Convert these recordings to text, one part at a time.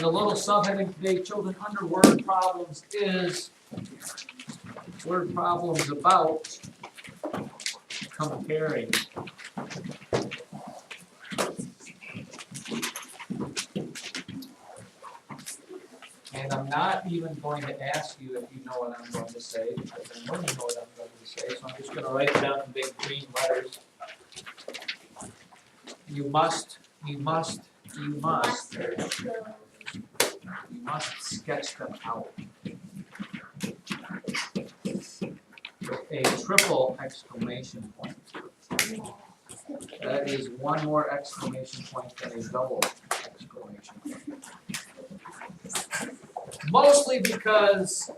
the little subheading today, children, under word problems is word problems about comparing. And I'm not even going to ask you if you know what I'm going to say, because I know you know what I'm going to say, so I'm just going to write it down in big green letters. You must sketch them out with a triple exclamation point. That is one more exclamation point than a double exclamation point. Mostly because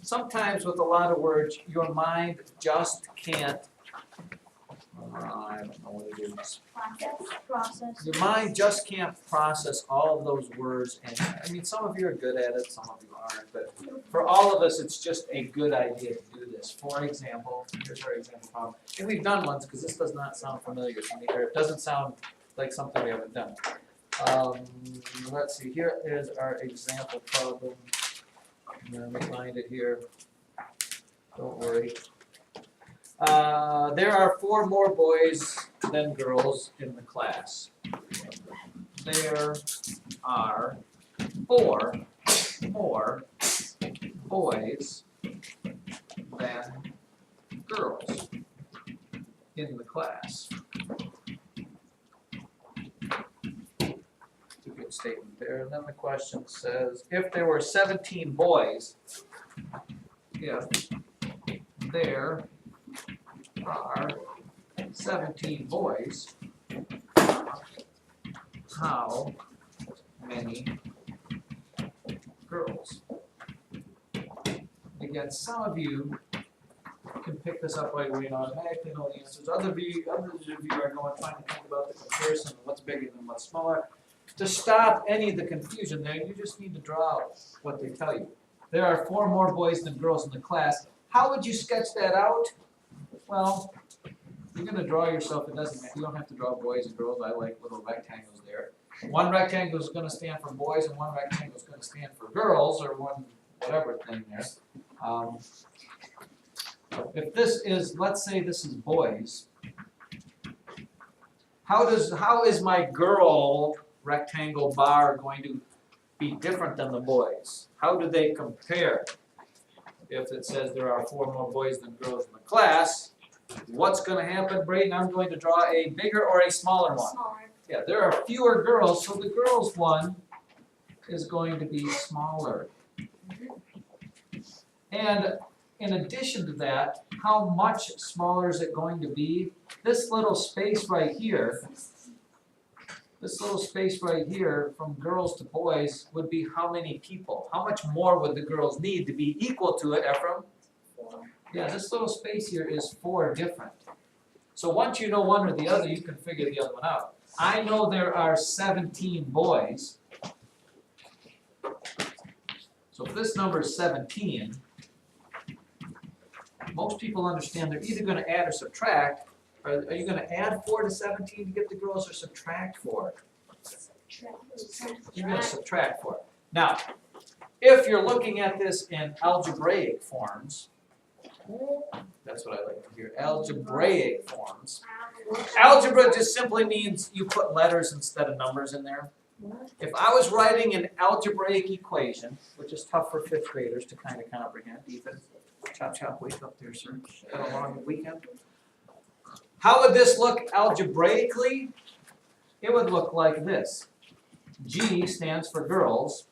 sometimes with a lot of words, your mind just can't, I don't know what it is. Process. Your mind just can't process all of those words, and I mean, some of you are good at it, some of you aren't, but for all of us, it's just a good idea to do this. For example, here's our example problem, and we've done ones because this does not sound familiar to me, or it doesn't sound like something we haven't done. Let's see, here is our example problem. Let me find it here. Don't worry. There are 4 more boys than girls in the class. There are 4 more boys than girls in the class. It's a good statement there. And then the question says, if there were 17 boys, if there are 17 boys, how many girls? Again, some of you can pick this up while you're waiting on automatically know the answers. Others of you are going trying to think about the comparison of what's bigger than what's smaller. To stop any of the confusion there, you just need to draw out what they tell you. There are 4 more boys than girls in the class. How would you sketch that out? Well, you're going to draw yourself, it doesn't matter. You don't have to draw boys and girls. I like little rectangles there. One rectangle is going to stand for boys and one rectangle is going to stand for girls, or one whatever thing there. If this is, let's say this is boys, how is my girl rectangle bar going to be different than the boys? How do they compare? If it says there are 4 more boys than girls in the class, what's going to happen, Braden? I'm going to draw a bigger or a smaller one? Smaller. Yeah, there are fewer girls, so the girls one is going to be smaller. And in addition to that, how much smaller is it going to be? This little space right here, from girls to boys would be how many people? How much more would the girls need to be equal to it, Ephraim? 4. Yeah, this little space here is 4 different. So once you know one or the other, you can figure the other one out. I know there are 17 boys. So if this number is 17, most people understand they're either going to add or subtract. Are you going to add 4 to 17 to get the girls, or subtract 4? You're going to subtract 4. Now, if you're looking at this in algebraic forms, that's what I like to hear, algebraic forms. Algebra just simply means you put letters instead of numbers in there. If I was writing an algebraic equation, which is tough for 5th graders to kind of comprehend, Ethan, chop, wake up there, sir. Had a long weekend. How would this look algebraically? It would look like this. G stands for girls.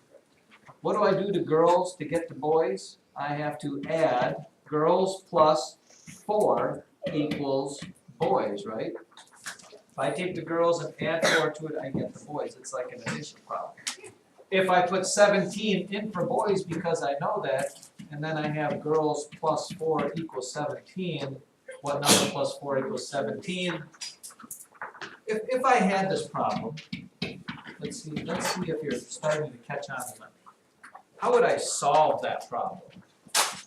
What do I do to girls to get to boys? I have to add girls plus 4 equals boys, right? If I take the girls and add 4 to it, I get the boys. It's like an addition problem. If I put 17 in for boys because I know that, and then I have girls plus 4 equals 17, what number plus 4 equals 17? If I had this problem, let's see if you're starting to catch on to it. How would I solve that problem?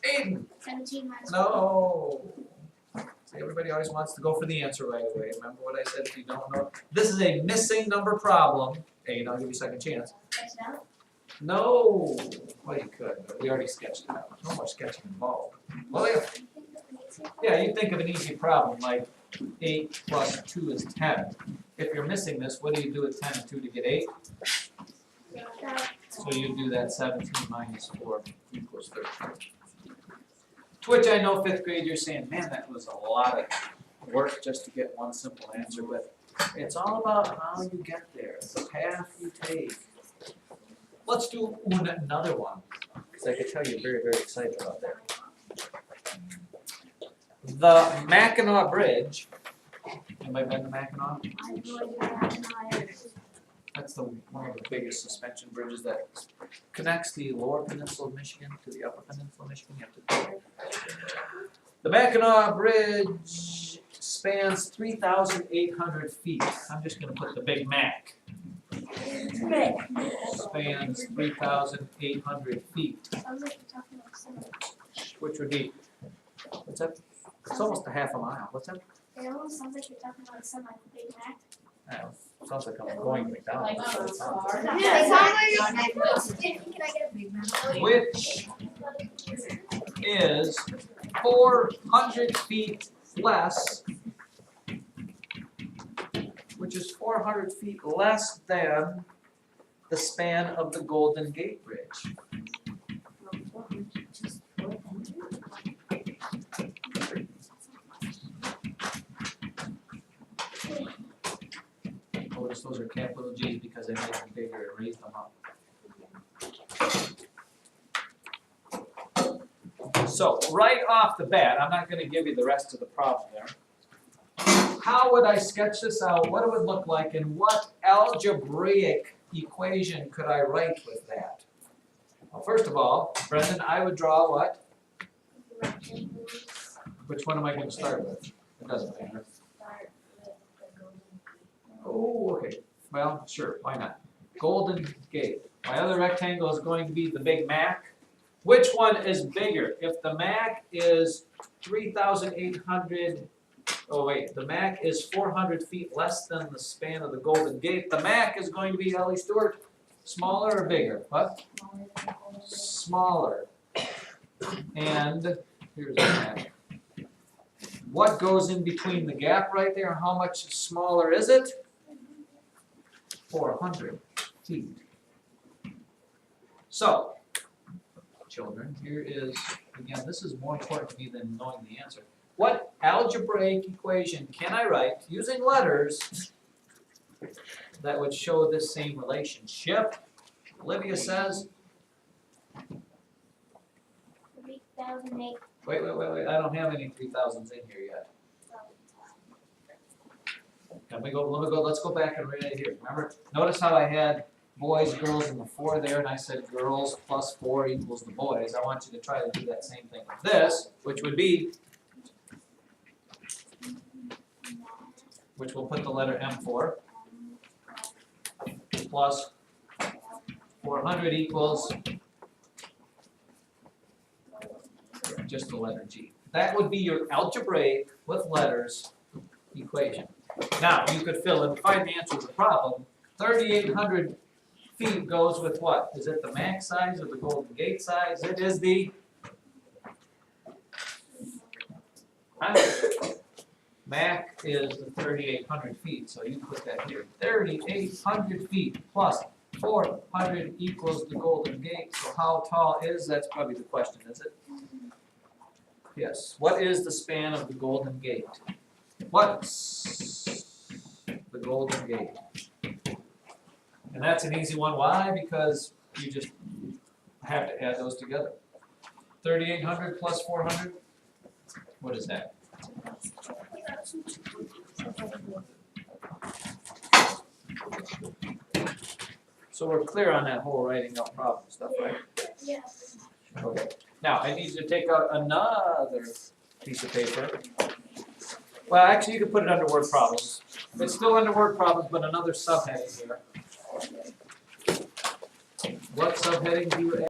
Aiden! 17 minus 4. No! See, everybody always wants to go for the answer right away. Remember what I said if you don't know? This is a missing number problem. Aiden, I'll give you a second chance. X it out. No, well, you could, but we already sketched it out. No more sketching involved. Well, yeah, you think of an easy problem like 8 plus 2 is 10. If you're missing this, what do you do with 10 and 2 to get 8? So you do that 17 minus 4 equals 13. To which I know 5th grade, you're saying, man, that was a lot of work just to get one simple answer, but it's all about how you get there, the path you take. Let's do another one, because I can tell you're very, very excited about that. The Mackinac Bridge. Anybody been to Mackinac? That's one of the biggest suspension bridges that connects the lower peninsula of Michigan to the upper peninsula of Michigan. The Mackinac Bridge spans 3,800 feet. I'm just going to put the Big Mac. Spans 3,800 feet. Which would be, what's that? It's almost a half a mile. What's that? It almost sounds like you're talking about something like Big Mac. Sounds like I'm going to McDonald's. Which is 400 feet less, which is 400 feet less than the span of the Golden Gate Bridge. Notice those are capital G's because I made them bigger and raised them up. So right off the bat, I'm not going to give you the rest of the problem there. How would I sketch this out? What it would look like, and what algebraic equation could I write with that? Well, first of all, Brendan, I would draw what? Which one am I going to start with? It doesn't matter. Oh, okay. Well, sure. Why not? Golden Gate. My other rectangle is going to be the Big Mac. Which one is bigger? If the Mac is 3,800, oh wait, the Mac is 400 feet less than the span of the Golden Gate. The Mac is going to be, Ellie Stewart, smaller or bigger? What? Smaller. And here's the Mac. What goes in between the gap right there? How much smaller is it? 400 feet. So, children, here is, again, this is more important to me than knowing the answer. What algebraic equation can I write using letters that would show this same relationship? Olivia says. 3,008. Wait, I don't have any 3,000s in here yet. Let's go back and read it here. Remember, notice how I had boys, girls, and the 4 there, and I said girls plus 4 equals the boys. I want you to try to do that same thing with this, which would be, which we'll put the letter M for, plus 400 equals just the letter G. That would be your algebraic with letters equation. Now, you could fill in, find the answer to the problem. 3,800 feet goes with what? Is it the Mac size or the Golden Gate size? It is the Mac is the 3,800 feet, so you put that here. 3,800 feet plus 400 equals the Golden Gate. So how tall is, that's probably the question, is it? Yes. What is the span of the Golden Gate? What's the Golden Gate? And that's an easy one. Why? Because you just have to add those together. 3,800 plus 400? What is that? So we're clear on that whole writing out problem stuff, right? Yes. Okay. Now, I need you to take out another piece of paper. Well, actually, you can put it under word problems. It's still under word problems, but another subheading here. What subheading do you add?